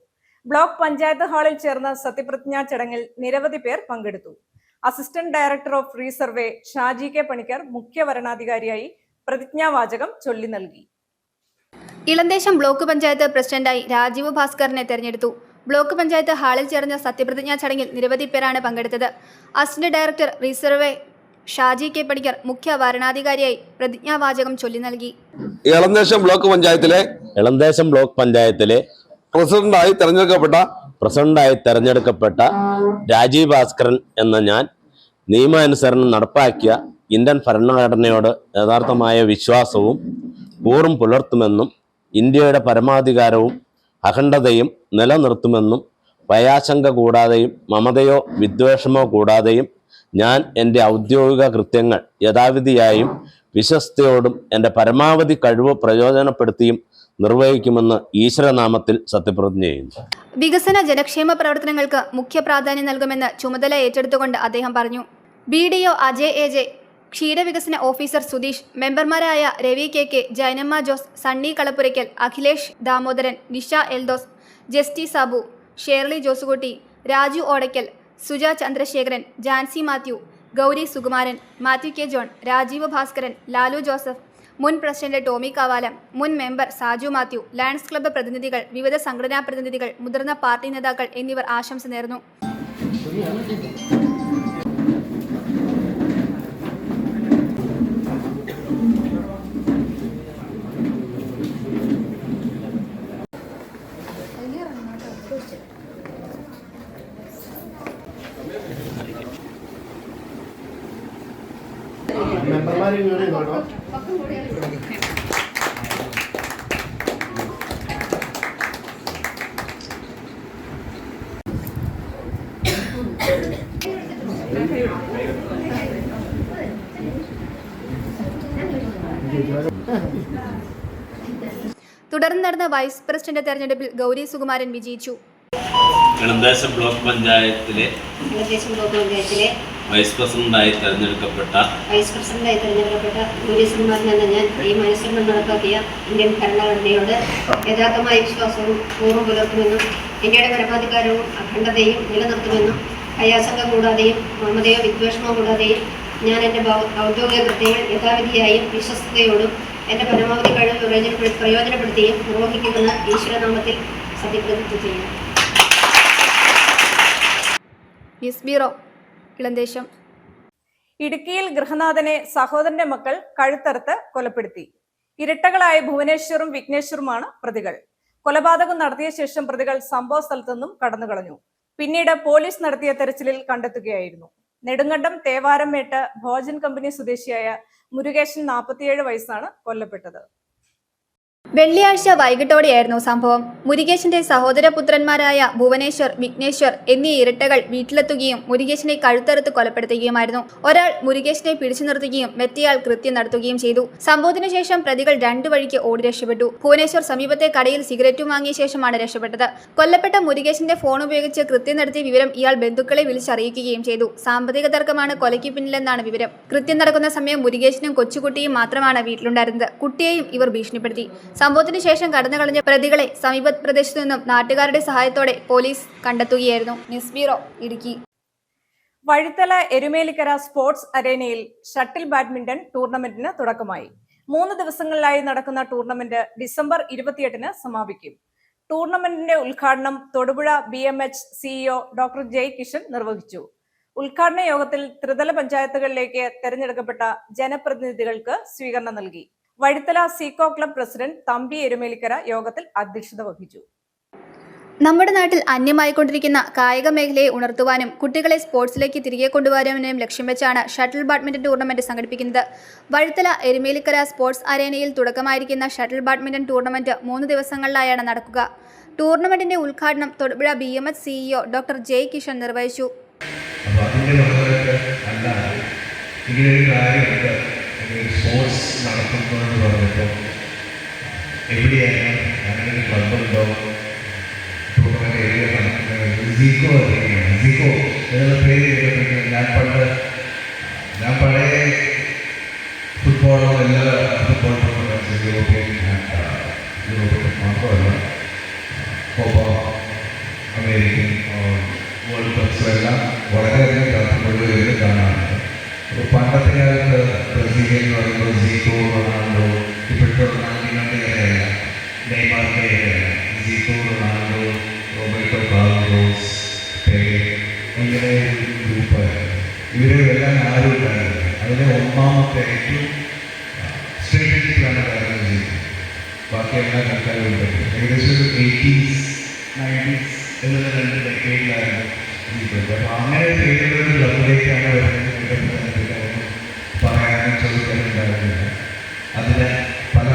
ബ്ലോക്ക് പഞ്ചായത്ത് ഹാളിൽ ചേർന്ന സത്യപ്രതിജ്ഞാ ചടങ്ങിൽ നിരവധി പേർ പങ്കെടുത്തു. Assistant director of resurvey Shaji K Panicker മുഖ്യ വരണാധികാരിയായി പ്രതിജ്ഞാവാചകം ചൊല്ലി നൽകി. ഇളന്തേശം ബ്ലോക്ക് പഞ്ചായത്ത് പ്രസിഡന്റായി രാജീവ് ഭാസ്കറിനെ തെരഞ്ഞെടുത്തു. ബ്ലോക്ക് പഞ്ചായത്ത് ഹാളിൽ ചേർന്ന സത്യപ്രതിജ്ഞാ ചടങ്ങിൽ നിരവധി പേരാണ് പങ്കെടുത്തത്. Assistant director resurvey Shaji K Panicker മുഖ്യ വരണാധികാരിയായി പ്രതിജ്ഞാവാചകം ചൊല്ലി നൽകി. ഇളന്തേശം ബ്ലോക്ക് പഞ്ചായത്തിലെ പ്രസിഡന്റായി തെരഞ്ഞെടുക്കപ്പെട്ട രാജീവ് ഭാസ്കരൻ എന്ന ഞാൻ നിയമാനുസരണം നടപ്പാക്കിയ ഇന്ത്യൻ ഭരണഘടനയോട് യഥാർത്ഥമായ വിശ്വാസവും കൂറും പുലർത്തുമെന്നും ഇന്ത്യയുടെ പരമാധികാരവും അഖണ്ഡതയും നിലനിർത്തുമെന്നും ഭയാശങ്ക കൂടാതെയും മമതയോ വിദ്വേഷമോ കൂടാതെയും ഞാൻ എൻ്റെ ഔദ്യോഗിക കൃത്യങ്ങൾ യഥാവിധിയായും വിശ്വസ്തയോടും എൻ്റെ പരമാവധി കഴിവ് പ്രയോജനപ്പെടുത്തിയും നിർവഹിക്കുമെന്ന് ഈശ്വരനാമത്തിൽ സത്യപ്രതിജ്ഞ ചെയ്യുന്നു. വികസന ജനക്ഷേമ പ്രവർത്തനങ്ങൾക്ക് മുഖ്യ പ്രാധാന്യം നൽകുമെന്ന് ചുമതല ഏറ്റെടുത്തുകൊണ്ട് അദ്ദേഹം പറഞ്ഞു. BDO അജയ് AJ, ക്ഷീരവികസന ഓഫീസർ സുധീഷ്, മെമ്പർമാരായ Ravi KK, Jainamma Jose, Sunny Kalappurackal, Akhilesh Damodaran, Nisha Eldhose, Justy Sabu, Shirley Josekutty, Raju Odackal, Suja Chandrasekharan, Jancy Mathew, Gowri Sukumaran, Mathew K. John, Rajeev Bhaskaran, Lalu Joseph, മുൻ പ്രസിഡന്റ് ടോമി കാവാലം, മുൻ member Saju Mathew, Lions club പ്രതിനിധികൾ, വിവിധ സംഘടനാ പ്രതിനിധികൾ, മുതിർന്ന പാർട്ടി നേതാക്കൾ എന്നിവർ ആശംസ നേർന്നു. തുടർന്ന് നടന്ന വൈസ് പ്രസിഡന്റ് തെരഞ്ഞെടുപ്പിൽ ഗൗരി സുകുമാരൻ വിജയിച്ചു. ഇളന്തേശം ബ്ലോക്ക് പഞ്ചായത്തിലെ വൈസ് പ്രസിഡന്റായി തെരഞ്ഞെടുക്കപ്പെട്ട ഗൗരി സുകുമാരൻ എന്ന ഞാൻ നിയമാനുസരണം നടപ്പാക്കിയ ഇന്ത്യൻ ഭരണഘടനയോട് യഥാർത്ഥമായ വിശ്വാസവും കൂറും പുലർത്തുമെന്നും ഇന്ത്യയുടെ പരമാധികാരവും അഖണ്ഡതയും നിലനിർത്തുമെന്നും ഭയാശങ്ക കൂടാതെയും മമതയോ വിദ്വേഷമോ കൂടാതെയും ഞാൻ എൻ്റെ ഔദ്യോഗിക കൃത്യങ്ങൾ യഥാവിധിയായും വിശ്വസ്തയോടും എൻ്റെ പരമാവധി കഴിവ് പ്രയോജനപ്പെടുത്തിയും നിർവഹിക്കുമെന്ന് ഈശ്വരനാമത്തിൽ സത്യപ്രതിജ്ഞ ചെയ്യുന്നു. News bureau, ഇളന്തേശം. ഇടുക്കിയിൽ ഗൃഹനാഥനെ സഹോദരന്റെ മക്കൾ കഴുത്തറുത്ത് കൊലപ്പെടുത്തി. ഇരട്ടകളായ ഭുവനേശ്വറും വിഘ്നേശ്വറുമാണ് പ്രതികൾ. കൊലപാതകം നടത്തിയ ശേഷം പ്രതികൾ സംഭവ സ്ഥലത്തുനിന്നും കടന്നുകളഞ്ഞു. പിന്നീട് പോലീസ് നടത്തിയ തെരച്ചിലിൽ കണ്ടെത്തുകയായിരുന്നു. നെടുങ്കണ്ടം തേവാരംമേട്ട് ഭോജൻ കമ്പനി സ്വദേശിയായ മുരുകേശൻ 47 വയസ്സാണ് കൊല്ലപ്പെട്ടത്. വെള്ളിയാഴ്ച വൈകിട്ടോടെയായിരുന്നു സംഭവം. മുരുകേശന്റെ സഹോദരപുത്രന്മാരായ ഭുവനേശ്വർ, വിഘ്നേശ്വർ എന്നീ ഇരട്ടകൾ വീട്ടിലെത്തുകയും മുരുകേശനെ കഴുത്തറുത്ത് കൊലപ്പെടുത്തുകയുമായിരുന്നു. ഒരാൾ മുരുകേശനെ പിടിച്ചു നിർത്തുകയും മറ്റേയാൾ കൃത്യം നടത്തുകയും ചെയ്തു. സംഭവത്തിനു ശേഷം പ്രതികൾ 2 വഴിക്ക് ഓടി രക്ഷപ്പെട്ടു. ഭുവനേശ്വർ സമീപത്തെ കടയിൽ സിഗരറ്റും വാങ്ങിയ ശേഷമാണ് രക്ഷപ്പെട്ടത്. കൊല്ലപ്പെട്ട മുരുകേശന്റെ ഫോൺ ഉപയോഗിച്ച് കൃത്യം നടത്തിയ വിവരം ഇയാൾ ബന്ധുക്കളെ വിളിച്ചറിയിക്കുകയും ചെയ്തു. സാമ്പത്തിക തർക്കമാണ് കൊലയ്ക്ക് പിന്നിലെന്നാണ് വിവരം. കൃത്യം നടക്കുന്ന സമയം മുരുകേശനും കൊച്ചുകുട്ടിയും മാത്രമാണ് വീട്ടിലുണ്ടായിരുന്നത്. കുട്ടിയെയും ഇവർ ഭീഷണിപ്പെടുത്തി. സംഭവത്തിന് ശേഷം കടന്നുകളഞ്ഞ പ്രതികളെ സമീപ പ്രദേശത്തു നിന്നും നാട്ടുകാരുടെ സഹായത്തോടെ പോലീസ് കണ്ടെത്തുകയായിരുന്നു. News bureau, Idukki. Vazhithala Erumelikkara sports അരേനയിൽ ഷട്ടിൽ ബാഡ്മിന്റൺ ടൂർണമെന്റിന് തുടക്കമായി. 3 ദിവസങ്ങളിലായി നടക്കുന്ന ടൂർണമെന്റ് ഡിസംബർ 28-ന് സമാപിക്കും. ടൂർണമെന്റിന്റെ ഉദ്ഘാടനം Thodupuzha BMH CEO doctor Jai Kishan നിർവഹിച്ചു. ഉദ്ഘാടന യോഗത്തിൽ ത്രിതല പഞ്ചായത്തുകളിലേക്ക് തെരഞ്ഞെടുക്കപ്പെട്ട ജനപ്രതിനിധികൾക്ക് സ്വീകരണം നൽകി. Vazhithala Zico club president Thampi Erumelikkara യോഗത്തിൽ അധ്യക്ഷത വഹിച്ചു. നമ്മുടെ നാട്ടിൽ അന്യമായിക്കൊണ്ടിരിക്കുന്ന കായിക മേഖലയെ ഉണർത്തുവാനും കുട്ടികളെ സ്പോർട്സിലേക്ക് തിരികെ കൊണ്ടുവരാനും ലക്ഷ്യം വെച്ചാണ് ഷട്ടിൽ ബാഡ്മിന്റൺ ടൂർണമെന്റ് സംഘടിപ്പിക്കുന്നത്. വഴിത്തല എരുമേലിക്കര സ്പോർട്സ് അരേനയിൽ തുടക്കമായിരിക്കുന്ന ഷട്ടിൽ ബാഡ്മിന്റൺ ടൂർണമെന്റ് 3 ദിവസങ്ങളിലായാണ് നടക്കുക. ടൂർണമെന്റിന്റെ ഉദ്ഘാടനം Thodupuzha BMH CEO doctor Jai Kishan നിർവഹിച്ചു. സ്പോർട്സ് നടത്തുന്നതെന്ന് പറഞ്ഞപ്പോൾ എവിടെയാണ് അങ്ങനെ ക്ലബുണ്ടോ ടൂർണമെന്റ് ഏരിയ നടത്തുന്നത് സീക്കോ അറിയുകയാണ്. സീക്കോ എന്നുള്ള പേര് കേട്ടിട്ടുണ്ടെങ്കിൽ ഞാൻ പഴയ ഫുട്ബോളോ എല്ലാ ഫുട്ബോൾ ടൂർണമെന്റ്സ് യൂറോപ്യൻ മാത്രമല്ല കോപ്പ അമേരിക്കൻ വേൾഡ് കപ്സും എല്ലാം വളരെയധികം താല്പര്യമുള്ള കാണാറുണ്ട്. അപ്പോൾ പണ്ടത്തെ കാലത്ത് ബ്രസീൽ എന്ന് പറയുമ്പോൾ സീക്കോ, റൊണാൾഡോ, ഇപ്പോഴത്തെ റൊണാൾഡിനോന്റെ ഏറെയല്ല, നെയ്മാറിന്റെ ഏറെയല്ല, Zico, Ronaldo, Roberto Carlos, Pele ഇങ്ങനെ ഒരു ഗ്രൂപ്പായിരുന്നു. ഇവരെല്ലാം ആരും ഉണ്ടായിരുന്നില്ല. അതിലെ ഒന്നാമത്തെ ഏറ്റവും സ്ട്രാറ്റജിക്കാണ് കാര്യങ്ങൾ ചെയ്യുന്നത്. ബാക്കി എല്ലാ കളിക്കാരും ഉണ്ടായിരുന്നു. ഏകദേശം ഒരു 80s 90s എന്നുള്ള 2 ഡെക്കേഡിലായിരുന്നു അപ്പോൾ അങ്ങനെ പേരുകളുടെ ക്ലബിലേക്കാണ് വരുന്നത്. പറയാനും ചോദിക്കാനുണ്ടായിരുന്നില്ല. അതിന് പല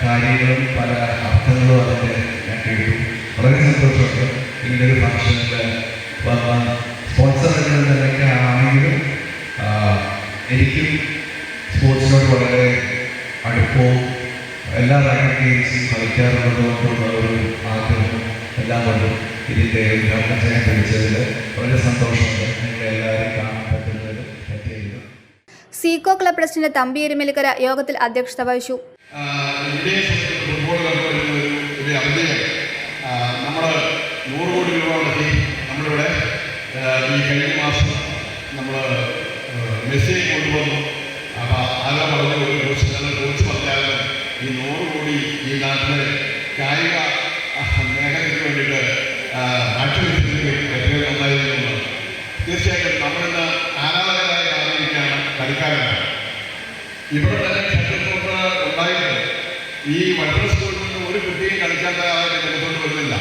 കാര്യങ്ങളും പല അർത്ഥങ്ങളും അതിൻ്റെ ഞാൻ കേട്ടു. വളരെ സന്തോഷമുണ്ട്. ഇങ്ങനൊരു ഫംഗ്ഷനിൽ വന്ന സ്പോൺസർ എന്നൊക്കെ ആണെങ്കിലും എനിക്കും സ്പോർട്സിനോട് വളരെ അടുപ്പവും എല്ലാ റാങ്ക് ഗെയിംസും കളിക്കാറുള്ളതുകൊണ്ടുള്ള ഒരു ആഗ്രഹവും എല്ലാം കൊണ്ടും ഇതിൻ്റെ ഉദ്ഘാടനം ചെയ്യാൻ കഴിച്ചതിൽ വളരെ സന്തോഷമുണ്ട്. നിങ്ങളെല്ലാവരും കാണാൻ പറ്റുന്നതിൽ പറ്റിയിരുന്നു. Zico club president Thampi Erumelikkara യോഗത്തിൽ അധ്യക്ഷത വഹിച്ചു. ഫുട്ബോൾ ഒരു അവധിയാണ്. നമ്മൾ 100 കോടി രൂപ മുടക്കി നമ്മളിവിടെ ഈ കഴിഞ്ഞ മാസം നമ്മൾ മെസ്സിയെ കൊണ്ടുവന്നു. അപ്പോൾ ആരോ പറഞ്ഞ ഒരു കോച്ച് പറഞ്ഞാൽ ഈ 100 കോടി ഈ നാട്ടിലെ കായിക മേഖലയ്ക്ക് വേണ്ടിയിട്ട് ആക്ഷേപിച്ചതിന് എത്രയോ നന്നായിരുന്നു. തീർച്ചയായിട്ടും നമ്മളിന്ന് ആരാധകരായി മാറിയിരിക്കുകയാണ് കളിക്കാരനാണ്. ഇവിടെ തന്നെ ഷട്ടിൽ കോർട്ട് ഉണ്ടായിട്ട് ഈ വൈദ്യുത സ്കൂളിൽ നിന്ന് ഒരു കുട്ടിയും കളിക്കാത്തതായിട്ട് എടുത്തുകൊണ്ട് വരുന്നില്ല.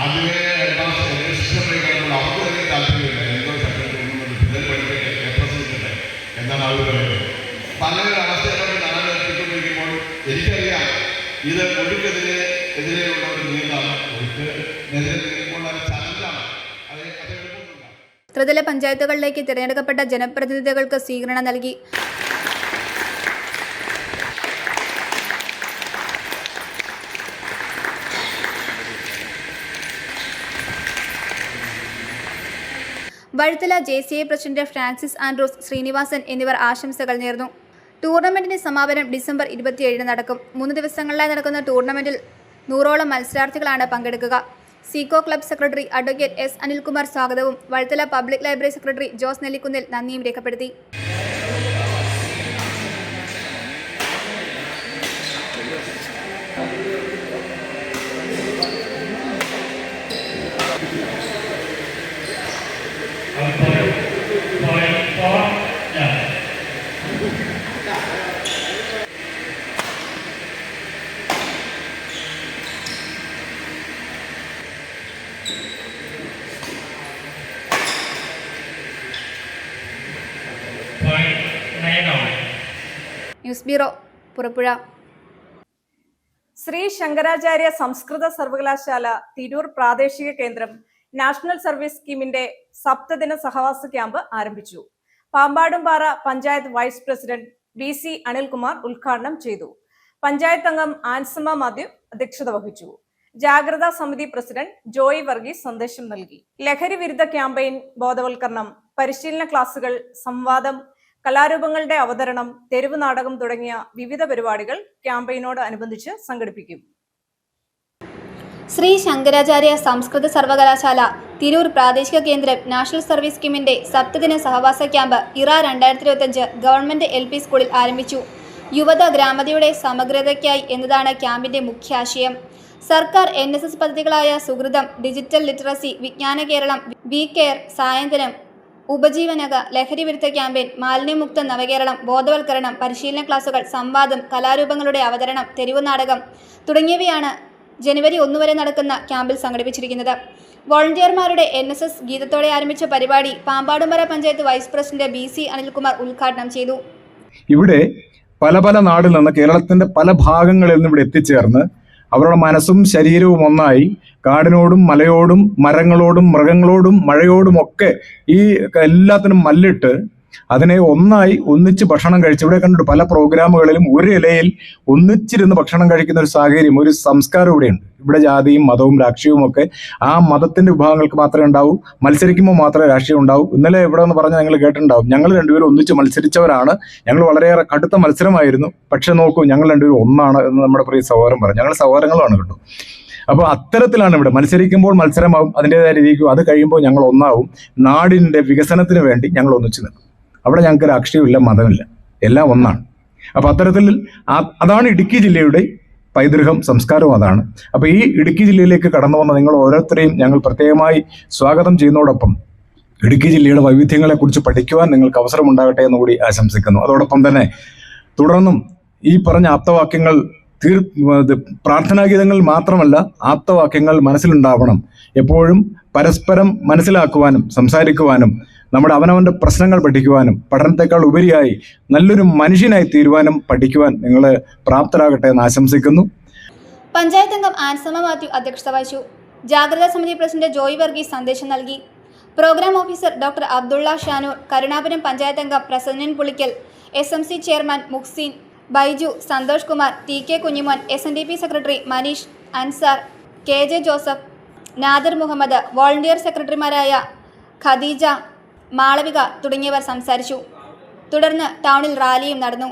ആദ്യമേ അഡ്വാൻസ് രജിസ്റ്ററിൽ കാണുമ്പോൾ അവർക്ക് തന്നെ താല്പര്യമില്ല. എന്തോ ഷട്ടിൽ പിള്ളേർ പഠിക്കട്ടെ, എപ്ലസ് കിട്ടട്ടെ എന്നാണ് അവർ പറയുന്നത്. അങ്ങനെ ഒരു അവസ്ഥയിലോട്ട് നാളെ എത്തിക്കൊണ്ടിരിക്കുമ്പോൾ എനിക്കറിയാം ഇത് ഒഴുക്കെതിരെയുള്ള ഒരു നീന്താണ്. ഒഴുക്കെതിരെ നീങ്ങുമ്പോൾ അത് ചലഞ്ചാണ്. അത് എളുപ്പമൊന്നുമില്ല. ത്രിതല പഞ്ചായത്തുകളിലേക്ക് തിരഞ്ഞെടുക്കപ്പെട്ട ജനപ്രതിനിധികൾക്ക് സ്വീകരണം നൽകി. Vazhithala JCI president Francis Andrews, Srinivasan എന്നിവർ ആശംസകൾ നേർന്നു. ടൂർണമെന്റിന്റെ സമാപനം ഡിസംബർ 27-ന് നടക്കും. 3 ദിവസങ്ങളിലായി നടക്കുന്ന ടൂർണമെന്റിൽ 100ഓളം മത്സരാർത്ഥികളാണ് പങ്കെടുക്കുക. Zico club secretary advocate S Anilkumar സ്വാഗതവും Vazhuthala public library secretary Jose നെല്ലിക്കുന്നിൽ നന്ദിയും രേഖപ്പെടുത്തി. News bureau, Purappuzha. ശ്രീ ശങ്കരാചാര്യ സംസ്കൃത സർവകലാശാല തിരൂർ പ്രാദേശിക കേന്ദ്രം നാഷണൽ സർവീസ് സ്കീമിന്റെ സപ്തദിന സഹവാസ ക്യാമ്പ് ആരംഭിച്ചു. Pampadumpara panchayat vice president BC Anilkumar ഉദ്ഘാടനം ചെയ്തു. പഞ്ചായത്ത് അംഗം ആൻസമ മാത്യു അധ്യക്ഷത വഹിച്ചു. ജാഗ്രതാ സമിതി പ്രസിഡന്റ് ജോയി വർഗീസ് സന്ദേശം നൽകി. ലഹരി വിരുദ്ധ ക്യാമ്പയിൻ, ബോധവൽക്കരണം, പരിശീലന ക്ലാസുകൾ, സംവാദം, കലാരൂപങ്ങളുടെ അവതരണം, തെരുവ് നാടകം തുടങ്ങിയ വിവിധ പരിപാടികൾ ക്യാമ്പയിനോട് അനുബന്ധിച്ച് സംഘടിപ്പിക്കും. ശ്രീ ശങ്കരാചാര്യ സംസ്കൃത സർവകലാശാല തിരൂർ പ്രാദേശിക കേന്ദ്രം നാഷണൽ സർവീസ് സ്കീമിന്റെ സപ്തദിന സഹവാസ ക്യാമ്പ് ഇറ 2025 ഗവൺമെന്റ് LP സ്കൂളിൽ ആരംഭിച്ചു. യുവത ഗ്രാമതയുടെ സമഗ്രതയ്ക്കായി എന്നതാണ് ക്യാമ്പിന്റെ മുഖ്യാശയം. സർക്കാർ NSS പദ്ധതികളായ സുഹൃതം, ഡിജിറ്റൽ ലിറ്ററസി, വിജ്ഞാന കേരളം, വി കെയർ, സായന്തനം, ഉപജീവനക, ലഹരി വിരുദ്ധ ക്യാമ്പയിൻ, മാലിന്യമുക്ത നവകേരളം, ബോധവൽക്കരണം, പരിശീലന ക്ലാസുകൾ, സംവാദം, കലാരൂപങ്ങളുടെ അവതരണം, തെരുവ് നാടകം തുടങ്ങിയവയാണ് ജനുവരി 1 വരെ നടക്കുന്ന ക്യാമ്പിൽ സംഘടിപ്പിച്ചിരിക്കുന്നത്. വോളണ്ടിയർമാരുടെ NSS ഗീതത്തോടെ ആരംഭിച്ച പരിപാടി Pampadumpara panchayat vice president BC Anilkumar ഉദ്ഘാടനം ചെയ്തു. ഇവിടെ പല പല നാടിൽ നിന്ന്, കേരളത്തിന്റെ പല ഭാഗങ്ങളിൽ നിന്ന് ഇവിടെ എത്തിച്ചേർന്ന് അവരുടെ മനസ്സും ശരീരവും ഒന്നായി കാടിനോടും മലയോടും മരങ്ങളോടും മൃഗങ്ങളോടും മഴയോടും ഒക്കെ ഈ എല്ലാത്തിനും മല്ലിട്ട് അതിനെ ഒന്നിച്ച് ഭക്ഷണം കഴിച്ച്, ഇവിടെ കണ്ടിട്ട് പല പ്രോഗ്രാമുകളിലും ഒരു ഇലയിൽ ഒന്നിച്ചിരുന്ന് ഭക്ഷണം കഴിക്കുന്ന ഒരു സാഹചര്യം, ഒരു സംസ്കാരം ഇവിടെയുണ്ട്. ഇവിടെ ജാതിയും മതവും രാഷ്ട്രീയവും ഒക്കെ ആ മതത്തിന്റെ വിഭാഗങ്ങൾക്ക് മാത്രമേ ഉണ്ടാവൂ. മത്സരിക്കുമ്പോൾ മാത്രമേ രാഷ്ട്രീയം ഉണ്ടാവൂ. ഇന്നലെ ഇവിടെ എന്ന് പറഞ്ഞാൽ നിങ്ങൾ കേട്ടിട്ടുണ്ടാവും, ഞങ്ങൾ രണ്ടുപേരും ഒന്നിച്ച് മത്സരിച്ചവരാണ്, ഞങ്ങൾ വളരെയേറെ കടുത്ത മത്സരമായിരുന്നു, പക്ഷെ നോക്കൂ ഞങ്ങൾ രണ്ടുപേരും ഒന്നാണ് എന്ന് നമ്മുടെ പ്രിയ സഹോദരൻ പറഞ്ഞു. ഞങ്ങൾ സഹോദരങ്ങളാണ് കേട്ടോ. അപ്പോൾ അത്തരത്തിലാണ് ഇവിടെ മത്സരിക്കുമ്പോൾ മത്സരമാവും, അതിൻ്റെതായ രീതിക്കും, അത് കഴിയുമ്പോൾ ഞങ്ങൾ ഒന്നാവും. നാടിൻ്റെ വികസനത്തിന് വേണ്ടി ഞങ്ങൾ ഒന്നിച്ചു നിൽക്കും. അവിടെ ഞങ്ങൾക്ക് രാഷ്ട്രീയമില്ല, മതമില്ല, എല്ലാം ഒന്നാണ്. അപ്പോൾ അത്തരത്തിൽ അതാണ് ഇടുക്കി ജില്ലയുടെ പൈതൃകം, സംസ്കാരവും അതാണ്. അപ്പോൾ ഈ ഇടുക്കി ജില്ലയിലേക്ക് കടന്നു വന്ന നിങ്ങൾ ഓരോരുത്തരെയും ഞങ്ങൾ പ്രത്യേകമായി സ്വാഗതം ചെയ്യുന്നതോടൊപ്പം ഇടുക്കി ജില്ലയുടെ വൈവിധ്യങ്ങളെക്കുറിച്ച് പഠിക്കുവാൻ നിങ്ങൾക്ക് അവസരമുണ്ടാകട്ടെ എന്നുകൂടി ആശംസിക്കുന്നു. അതോടൊപ്പം തന്നെ തുടർന്നും ഈ പറഞ്ഞ ആപ്തവാക്യങ്ങൾ പ്രാർത്ഥനാഗീതങ്ങൾ മാത്രമല്ല, ആപ്തവാക്യങ്ങൾ മനസ്സിലുണ്ടാവണം. എപ്പോഴും പരസ്പരം മനസ്സിലാക്കുവാനും സംസാരിക്കുവാനും നമ്മുടെ അവനവൻ്റെ പ്രശ്നങ്ങൾ പഠിക്കുവാനും പഠനത്തെക്കാൾ ഉപരിയായി നല്ലൊരു മനുഷ്യനായി തീരുവാനും പഠിക്കുവാൻ നിങ്ങൾ പ്രാപ്തരാകട്ടെ എന്ന് ആശംസിക്കുന്നു. പഞ്ചായത്ത് അംഗം ആൻസമ മാത്യു അധ്യക്ഷത വഹിച്ചു. ജാഗ്രതാ സമിതി പ്രസിഡന്റ് ജോയ് വർഗീസ് സന്ദേശം നൽകി. Programme officer doctor Abdulla Shanoor, Karunapuram panchayat അംഗം Prasannan Pulickal, SMC chairman Muhsin, Baiju, Santhosh Kumar, TK Kunjimon, SNDP secretary Maneesh, Ansar, KJ Joseph, Nadir Muhammad, volunteer സെക്രട്ടറിമാരായ ഖദീജ, മാളവിക തുടങ്ങിയവർ സംസാരിച്ചു. തുടർന്ന് ടൗണിൽ റാലിയും നടന്നു.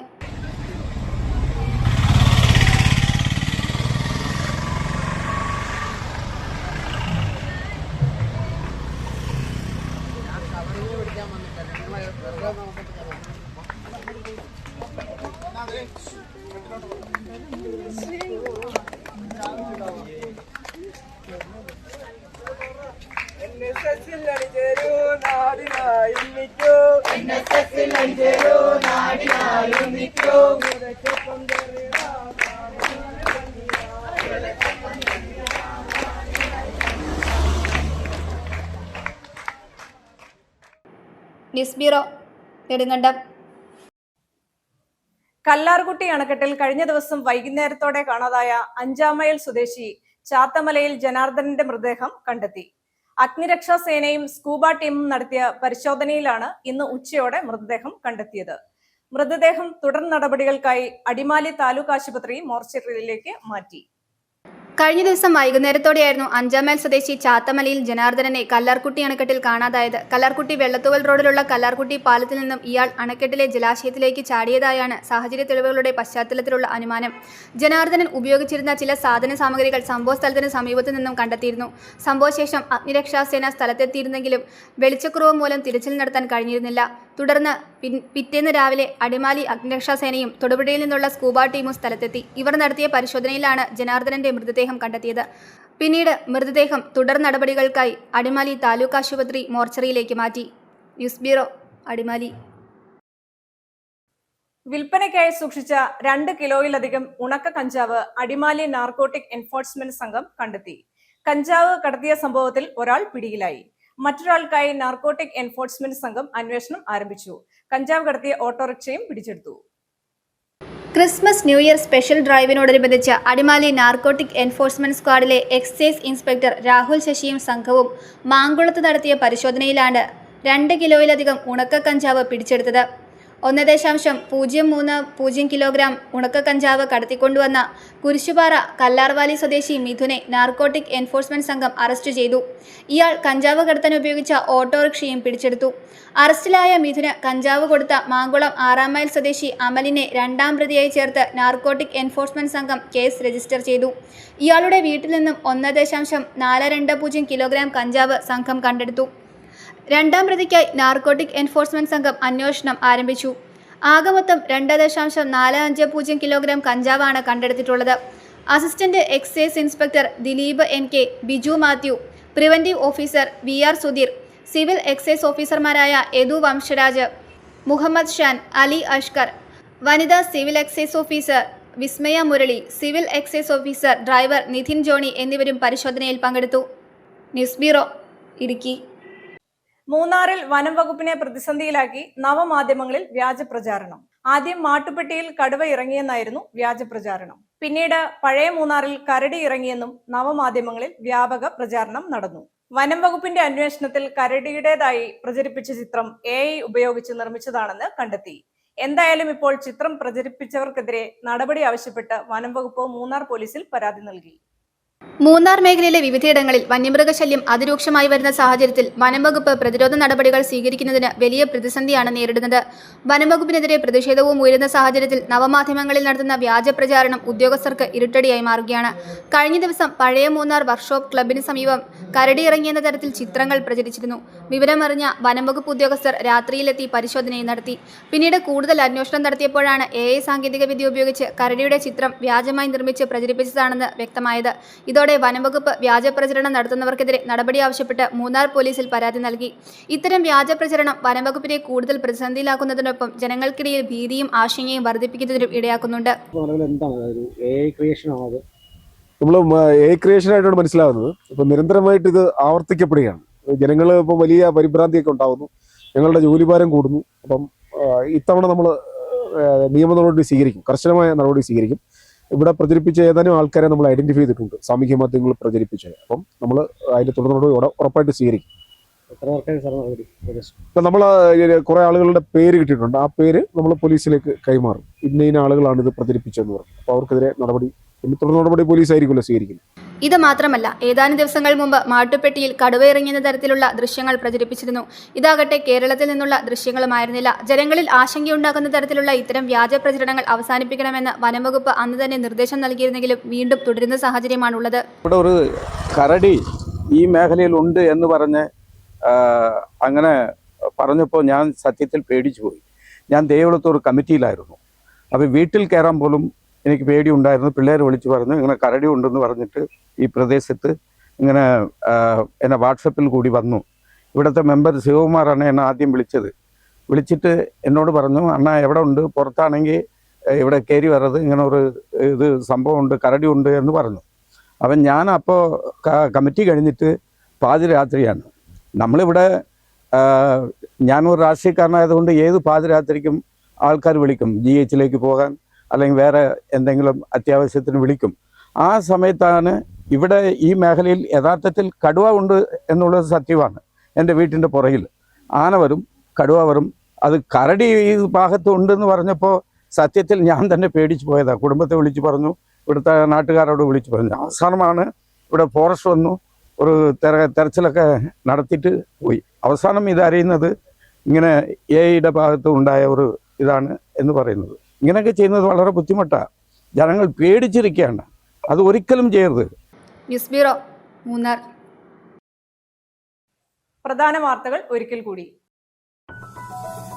News bureau, Nedumkandam. കല്ലാർകുട്ടി അണക്കെട്ടിൽ കഴിഞ്ഞ ദിവസം വൈകുന്നേരത്തോടെ കാണാതായ 5-ാം മൈൽ സ്വദേശി ചാത്തമലയിൽ ജനാർദ്ദനന്റെ മൃതദേഹം കണ്ടെത്തി. അഗ്നിരക്ഷാ സേനയും സ്കൂബ ടീമും നടത്തിയ പരിശോധനയിലാണ് ഇന്ന് ഉച്ചയോടെ മൃതദേഹം കണ്ടെത്തിയത്. മൃതദേഹം തുടർ നടപടികൾക്കായി അടിമാലി താലൂക്ക് ആശുപത്രി മോർച്ചറിയിലേക്ക് മാറ്റി. കഴിഞ്ഞ ദിവസം വൈകുന്നേരത്തോടെയായിരുന്നു 5-ാം മൈൽ സ്വദേശി ചാത്തമലയിൽ ജനാർദ്ദനനെ കല്ലാർകുട്ടി അണക്കെട്ടിൽ കാണാതായത്. കല്ലാർകുട്ടി വെള്ളത്തൂവൽ റോഡിലുള്ള കല്ലാർകുട്ടി പാലത്തിൽ നിന്നും ഇയാൾ അണക്കെട്ടിലെ ജലാശയത്തിലേക്ക് ചാടിയതായാണ് സാഹചര്യ തെളിവുകളുടെ പശ്ചാത്തലത്തിലുള്ള അനുമാനം. ജനാർദ്ദനൻ ഉപയോഗിച്ചിരുന്ന ചില സാധന സാമഗ്രികൾ സംഭവസ്ഥലത്തിന് സമീപത്തു നിന്നും കണ്ടെത്തിയിരുന്നു. സംഭവശേഷം അഗ്നിരക്ഷാസേന സ്ഥലത്തെത്തിയിരുന്നെങ്കിലും വെളിച്ചക്കുറവ് മൂലം തിരച്ചിൽ നടത്താൻ കഴിഞ്ഞിരുന്നില്ല. തുടർന്ന് പിറ്റേന്ന് രാവിലെ അടിമാലി അഗ്നിരക്ഷാസേനയും തൊടുപുഴയിൽ നിന്നുള്ള സ്കൂബ ടീമും സ്ഥലത്തെത്തി. ഇവർ നടത്തിയ പരിശോധനയിലാണ് ജനാർദ്ദനന്റെ മൃതദേഹം കണ്ടെത്തിയത്. പിന്നീട് മൃതദേഹം തുടർ നടപടികൾക്കായി അടിമാലി താലൂക്ക് ആശുപത്രി മോർച്ചറിയിലേക്ക് മാറ്റി. News bureau, Adimali. വിൽപ്പനയ്ക്കായി സൂക്ഷിച്ച 2 കിലോയിലധികം ഉണക്ക കഞ്ചാവ് അടിമാലി നാർക്കോട്ടിക് എൻഫോഴ്സ്മെന്റ് സംഘം കണ്ടെത്തി. കഞ്ചാവ് കടത്തിയ സംഭവത്തിൽ ഒരാൾ പിടിയിലായി. മറ്റൊരാൾക്കായി നാർക്കോട്ടിക് എൻഫോഴ്സ്മെന്റ് സംഘം അന്വേഷണം ആരംഭിച്ചു. കഞ്ചാവ് കടത്തിയ ഓട്ടോറിക്ഷയും പിടിച്ചെടുത്തു. ക്രിസ്മസ് ന്യൂ ഇയർ സ്പെഷ്യൽ ഡ്രൈവിനോടനുബന്ധിച്ച് അടിമാലി നാർക്കോട്ടിക് എൻഫോഴ്സ്മെന്റ് സ്ക്വാഡിലെ എക്സൈസ് ഇൻസ്പെക്ടർ രാഹുൽ ശശിയും സംഘവും മാങ്കുളത്ത് നടത്തിയ പരിശോധനയിലാണ് 2 കിലോയിലധികം ഉണക്ക കഞ്ചാവ് പിടിച്ചെടുത്തത്. 1.030 കിലോഗ്രാം ഉണക്ക കഞ്ചാവ് കടത്തിക്കൊണ്ടുവന്ന കുരിശുപാറ കല്ലാർവാലി സ്വദേശി മിഥുനെ നാർക്കോട്ടിക് എൻഫോഴ്സ്മെന്റ് സംഘം അറസ്റ്റ് ചെയ്തു. ഇയാൾ കഞ്ചാവ് കടത്താൻ ഉപയോഗിച്ച ഓട്ടോറിക്ഷയും പിടിച്ചെടുത്തു. അറസ്റ്റിലായ മിഥുന് കഞ്ചാവ് കൊടുത്ത മാങ്കുളം 6-ാം മൈൽ സ്വദേശി അമലിനെ 2ാം പ്രതിയായി ചേർത്ത് നാർക്കോട്ടിക് എൻഫോഴ്സ്മെന്റ് സംഘം കേസ് രജിസ്റ്റർ ചെയ്തു. ഇയാളുടെ വീട്ടിൽ നിന്നും 1.420 കിലോഗ്രാം കഞ്ചാവ് സംഘം കണ്ടെടുത്തു. 2ാം പ്രതിക്കായി നാർക്കോട്ടിക് എൻഫോഴ്സ്മെന്റ് സംഘം അന്വേഷണം ആരംഭിച്ചു. ആകെ മൊത്തം 2.450 കിലോഗ്രാം കഞ്ചാവാണ് കണ്ടെടുത്തിട്ടുള്ളത്. Assistant excise inspector Dileep NK, Biju Mathew, preventive officer VR Sudheer, civil excise ഓഫീസർമാരായ യദു വംശരാജ്, മുഹമ്മദ് ഷാൻ, അലി അഷ്കർ, വനിതാ civil excise officer Vismaya Murali, civil excise officer driver Nithin Johny എന്നിവരും പരിശോധനയിൽ പങ്കെടുത്തു. News bureau, Idukki. മൂന്നാറിൽ വനം വകുപ്പിനെ പ്രതിസന്ധിയിലാക്കി നവമാധ്യമങ്ങളിൽ വ്യാജപ്രചാരണം. ആദ്യം മാട്ടുപ്പെട്ടിയിൽ കടുവ ഇറങ്ങിയെന്നായിരുന്നു വ്യാജപ്രചാരണം. പിന്നീട് പഴയ മൂന്നാറിൽ കരടി ഇറങ്ങിയെന്നും നവമാധ്യമങ്ങളിൽ വ്യാപക പ്രചാരണം നടന്നു. വനം വകുപ്പിന്റെ അന്വേഷണത്തിൽ കരടിയുടേതായി പ്രചരിപ്പിച്ച ചിത്രം AI ഉപയോഗിച്ച് നിർമ്മിച്ചതാണെന്ന് കണ്ടെത്തി. എന്തായാലും ഇപ്പോൾ ചിത്രം പ്രചരിപ്പിച്ചവർക്കെതിരെ നടപടി ആവശ്യപ്പെട്ട് വനം വകുപ്പ് മൂന്നാർ പോലീസിൽ പരാതി നൽകി. മൂന്നാർ മേഖലയിലെ വിവിധയിടങ്ങളിൽ വന്യമൃഗശല്യം അതിരൂക്ഷമായി വരുന്ന സാഹചര്യത്തിൽ വനംവകുപ്പ് പ്രതിരോധ നടപടികൾ സ്വീകരിക്കുന്നതിന് വലിയ പ്രതിസന്ധിയാണ് നേരിടുന്നത്. വനംവകുപ്പിനെതിരെ പ്രതിഷേധവും ഉയരുന്ന സാഹചര്യത്തിൽ നവമാധ്യമങ്ങളിൽ നടത്തുന്ന വ്യാജ പ്രചാരണം ഉദ്യോഗസ്ഥർക്ക് ഇരുട്ടടിയായി മാറുകയാണ്. കഴിഞ്ഞ ദിവസം പഴയ മൂന്നാർ വർക്ക്ഷോപ്പ് ക്ലബിന് സമീപം കരടി ഇറങ്ങിയെന്ന തരത്തിൽ ചിത്രങ്ങൾ പ്രചരിച്ചിരുന്നു. വിവരമറിഞ്ഞ വനംവകുപ്പ് ഉദ്യോഗസ്ഥർ രാത്രിയിലെത്തി പരിശോധനയും നടത്തി. പിന്നീട് കൂടുതൽ അന്വേഷണം നടത്തിയപ്പോഴാണ് AI സാങ്കേതികവിദ്യ ഉപയോഗിച്ച് കരടിയുടെ ചിത്രം വ്യാജമായി നിർമ്മിച്ച് പ്രചരിപ്പിച്ചതാണെന്ന് വ്യക്തമായത്. ഇതോടെ വനംവകുപ്പ് വ്യാജപ്രചരണം നടത്തുന്നവർക്കെതിരെ നടപടി ആവശ്യപ്പെട്ട് മൂന്നാർ പോലീസിൽ പരാതി നൽകി. ഇത്തരം വ്യാജപ്രചരണം വനംവകുപ്പിനെ കൂടുതൽ പ്രതിസന്ധിയിലാക്കുന്നതിനൊപ്പം ജനങ്ങൾക്കിടയിൽ ഭീതിയും ആശങ്കയും വർദ്ധിപ്പിക്കുന്നതിനും ഇടയാക്കുന്നുണ്ട്. നമ്മൾ AI ക്രിയേഷൻ ആയിട്ടാണ് മനസ്സിലാവുന്നത്. ഇപ്പം നിരന്തരമായിട്ട് ഇത് ആവർത്തിക്കപ്പെടുകയാണ്. ജനങ്ങൾ ഇപ്പോൾ വലിയ പരിഭ്രാന്തിയൊക്കെ ഉണ്ടാകുന്നു. ഞങ്ങളുടെ ജോലിഭാരം കൂടുന്നു. അപ്പം ഇത്തവണ നമ്മൾ നിയമ നടപടി സ്വീകരിക്കും, കർശനമായ നടപടി സ്വീകരിക്കും. ഇവിടെ പ്രചരിപ്പിച്ച ഏതാനും ആൾക്കാരെ നമ്മൾ ഐഡന്റിഫൈ ചെയ്തിട്ടുണ്ട്, സാമൂഹ്യ മാധ്യമങ്ങളിൽ പ്രചരിപ്പിച്ചത്. അപ്പം നമ്മൾ അതിന്റെ തുടർ നടപടി ഉറപ്പായിട്ട് സ്വീകരിക്കും. ഇപ്പം നമ്മൾ കുറെ ആളുകളുടെ പേര് കിട്ടിയിട്ടുണ്ട്. ആ പേര് നമ്മൾ പോലീസിലേക്ക് കൈമാറും. ഇന്ന ആളുകളാണ് ഇത് പ്രചരിപ്പിച്ചതെന്ന് പറഞ്ഞു. അപ്പോൾ അവർക്കെതിരെ നടപടി, തുടർ നടപടി പോലീസായിരിക്കുമല്ലോ സ്വീകരിക്കുന്നത്. ഇത് മാത്രമല്ല, ഏതാനും ദിവസങ്ങൾ മുമ്പ് മാട്ടുപ്പെട്ടിയിൽ കടുവ ഇറങ്ങിയെന്ന തരത്തിലുള്ള ദൃശ്യങ്ങൾ പ്രചരിപ്പിച്ചിരുന്നു. ഇതാകട്ടെ കേരളത്തിൽ നിന്നുള്ള ദൃശ്യങ്ങളുമായിരുന്നില്ല. ജനങ്ങളിൽ ആശങ്കയുണ്ടാക്കുന്ന തരത്തിലുള്ള ഇത്തരം വ്യാജ പ്രചരണങ്ങൾ അവസാനിപ്പിക്കണമെന്ന് വനംവകുപ്പ് അന്ന് തന്നെ നിർദ്ദേശം നൽകിയിരുന്നെങ്കിലും വീണ്ടും തുടരുന്ന സാഹചര്യമാണുള്ളത്. ഇവിടെ ഒരു കരടി ഈ മേഖലയിൽ ഉണ്ട് എന്ന് പറഞ്ഞ് അങ്ങനെ പറഞ്ഞപ്പോൾ ഞാൻ സത്യത്തിൽ പേടിച്ചു പോയി. ഞാൻ ദേവളത്ത് ഒരു കമ്മിറ്റിയിലായിരുന്നു. അപ്പോൾ വീട്ടിൽ കയറാൻ പോലും എനിക്ക് പേടി ഉണ്ടായിരുന്നു. പിള്ളേർ വിളിച്ച് പറഞ്ഞു ഇങ്ങനെ കരടി ഉണ്ടെന്ന് പറഞ്ഞിട്ട് ഈ പ്രദേശത്ത് ഇങ്ങനെ എന്നെ വാട്സപ്പിൽ കൂടി വന്നു. ഇവിടുത്തെ മെമ്പർ ശിവകുമാറാണ് എന്നെ ആദ്യം വിളിച്ചിട്ട് എന്നോട് പറഞ്ഞു, അണ്ണാ എവിടെ ഉണ്ട്, പുറത്താണെങ്കിൽ ഇവിടെ കയറി വരരുത്, ഇങ്ങനെ ഒരു ഇത് സംഭവമുണ്ട്, കരടി ഉണ്ട് എന്ന് പറഞ്ഞു. അപ്പം ഞാൻ അപ്പോൾ കമ്മിറ്റി കഴിഞ്ഞിട്ട് പാതിരാത്രിയാണ്. നമ്മളിവിടെ ഞാനൊരു രാഷ്ട്രീയക്കാരനായതുകൊണ്ട് ഏത് പാതിരാത്രിക്കും ആൾക്കാർ വിളിക്കും, GH പോകാൻ അല്ലെങ്കിൽ വേറെ എന്തെങ്കിലും അത്യാവശ്യത്തിന് വിളിക്കും. ആ സമയത്താണ് ഇവിടെ ഈ മേഖലയിൽ യഥാർത്ഥത്തിൽ കടുവ ഉണ്ട് എന്നുള്ളത് സത്യമാണ്. എൻ്റെ വീട്ടിൻ്റെ പുറകിൽ ആന വരും, കടുവ വരും. അത് കരടി ഈ ഭാഗത്ത് ഉണ്ടെന്ന് പറഞ്ഞപ്പോൾ സത്യത്തിൽ ഞാൻ തന്നെ പേടിച്ചു പോയതാണ്. കുടുംബത്തെ വിളിച്ച് പറഞ്ഞു ഇവിടുത്തെ നാട്ടുകാരോട് വിളിച്ചു പറഞ്ഞു. അവസാനമാണ് ഇവിടെ ഫോറസ്റ്റ് വന്നു, ഒരു തെരച്ചിലൊക്കെ നടത്തിയിട്ട് പോയി. അവസാനം ഇതറിയുന്നത് ഇങ്ങനെ എയുടെ ഭാഗത്ത് ഉണ്ടായ ഒരു ഇതാണ് എന്ന് പറയുന്നത്. ഇങ്ങനെയൊക്കെ ചെയ്യുന്നത് വളരെ ബുദ്ധിമുട്ടാണ്. ജനങ്ങൾ പേടിച്ചിരിക്കുകയാണ്. അത് ഒരിക്കലും ചെയ്യരുത്. News bureau, Munnar. പ്രധാന വാർത്തകൾ ഒരിക്കൽ കൂടി.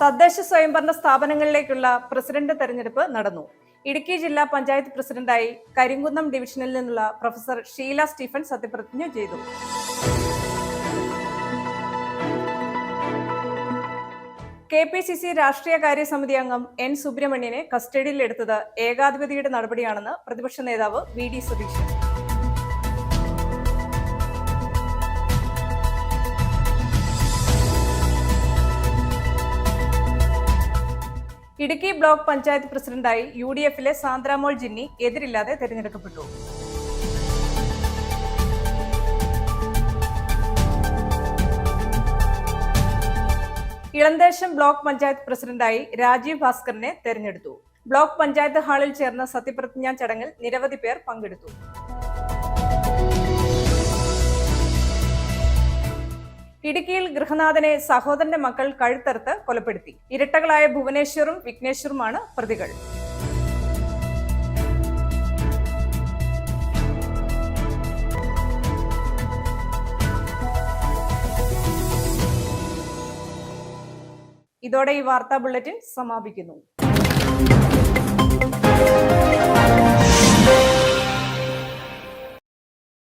തദ്ദേശ സ്വയംഭരണ സ്ഥാപനങ്ങളിലേക്കുള്ള പ്രസിഡന്റ് തെരഞ്ഞെടുപ്പ് നടന്നു. ഇടുക്കി ജില്ലാ പഞ്ചായത്ത് പ്രസിഡന്റായി കരിങ്കുന്നം ഡിവിഷനിൽ നിന്നുള്ള പ്രൊഫസർ ഷീല സ്റ്റീഫൻ സത്യപ്രതിജ്ഞ ചെയ്തു. KPCC രാഷ്ട്രീയകാര്യ സമിതി അംഗം N സുബ്രഹ്മണ്യനെ കസ്റ്റഡിയിലെടുത്തത് ഏകാധിപതിയുടെ നടപടിയാണെന്ന് പ്രതിപക്ഷ നേതാവ് VD സതീശൻ. ഇടുക്കി ബ്ലോക്ക് പഞ്ചായത്ത് പ്രസിഡന്റായി UDF-ലെ സാന്ദ്രാമോൾ ജിന്നി എതിരില്ലാതെ തെരഞ്ഞെടുക്കപ്പെട്ടു. ഇളന്തേശം ബ്ലോക്ക് പഞ്ചായത്ത് പ്രസിഡന്റായി രാജീവ് ഭാസ്കറിനെ തെരഞ്ഞെടുത്തു. ബ്ലോക്ക് പഞ്ചായത്ത് ഹാളിൽ ചേർന്ന സത്യപ്രതിജ്ഞാ ചടങ്ങിൽ നിരവധി പേർ പങ്കെടുത്തു. ഇടുക്കിയിൽ ഗൃഹനാഥനെ സഹോദരന്റെ മക്കൾ കഴുത്തറുത്ത് കൊലപ്പെടുത്തി. ഇരട്ടകളായ ഭുവനേശ്വറും വിഘ്നേശ്വറുമാണ് പ്രതികൾ. ഇതോടെ ഈ വാർത്താ ബുള്ളറ്റിൻ സമാപിക്കുന്നു.